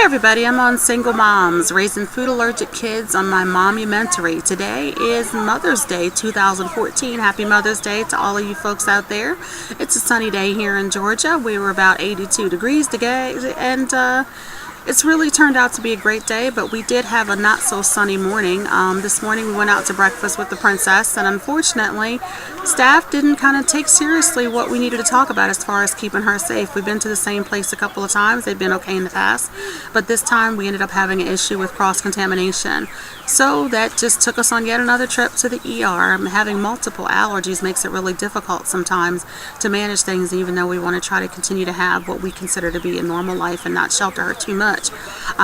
everybody, I'm on Single Moms, Raising Food Allergic Kids on my Momumentary. Today is Mother's Day 2014. Happy Mother's Day to all of you folks out there. It's a sunny day here in Georgia. We were about 82 degrees today, and it's really turned out to be a great day, but we did have a not so sunny morning. This morning we went out to breakfast with the princess, and unfortunately staff didn't kind of take seriously what we needed to talk about as far as keeping her safe. We've been to the same place a couple of times. They've been okay in the past, but this time we ended up having an issue with cross-contamination. So that just took us on yet another trip to the ER. Having multiple allergies makes it really difficult sometimes to manage things, even though we want to try to continue to have what we consider to be a normal life and not shelter her too much.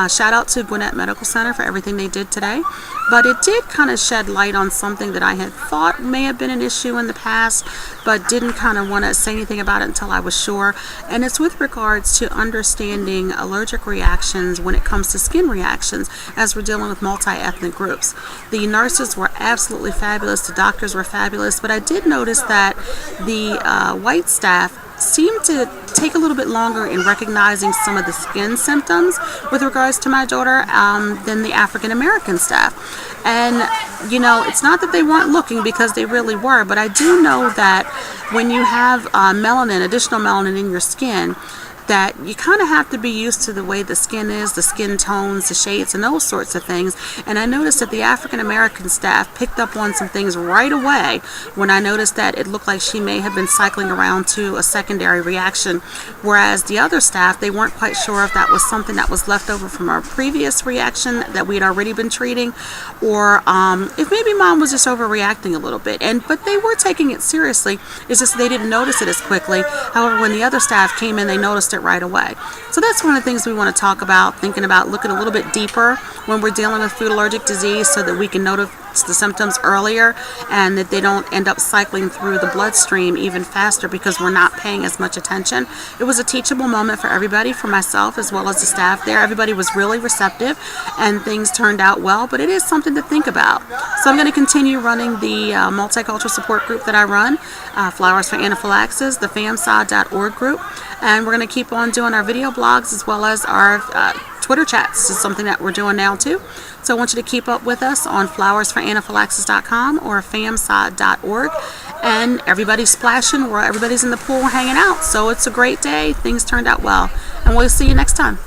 Shout out to Gwinnett Medical Center for everything they did today, but it did kind of shed light on something that I had thought may have been an issue in the past, but didn't kind of want to say anything about it until I was sure. And it's with regards to understanding allergic reactions when it comes to skin reactions, as we're dealing with multi-ethnic groups. The nurses were absolutely fabulous, the doctors were fabulous, but I did notice that the white staff seemed to take a little bit longer in recognizing some of the skin symptoms with regards to my daughter than the African American staff. And you know, it's not that they weren't looking, because they really were, but I do know that when you have melanin, additional melanin in your skin, that you kind of have to be used to the way the skin is, the skin tones, the shades, and those sorts of things. And I noticed that the African American staff picked up on some things right away when I noticed that it looked like she may have been cycling around to a secondary reaction, whereas the other staff, they weren't quite sure if that was something that was left over from our previous reaction that we had already been treating, or if maybe mom was just overreacting a little bit. But they were taking it seriously. It's just they didn't notice it as quickly. However, when the other staff came in, they noticed it right away. So that's one of the things we want to talk about, thinking about looking a little bit deeper when we're dealing with food allergic disease, so that we can notice the symptoms earlier and that they don't end up cycling through the bloodstream even faster because we're not paying as much attention. It was a teachable moment for everybody, for myself as well as the staff there. Everybody was really receptive and things turned out well, but it is something to think about. So I'm going to continue running the multicultural support group that I run, Flowers for Anaphylaxis, the famsci.org group, and we're going to keep on doing our video blogs as well as our Twitter chats. Is something that we're doing now too. So I want you to keep up with us on flowersforanaphylaxis.com or famsci.org. And everybody's splashing, where everybody's in the pool hanging out. So it's a great day. Things turned out well. And we'll see you next time.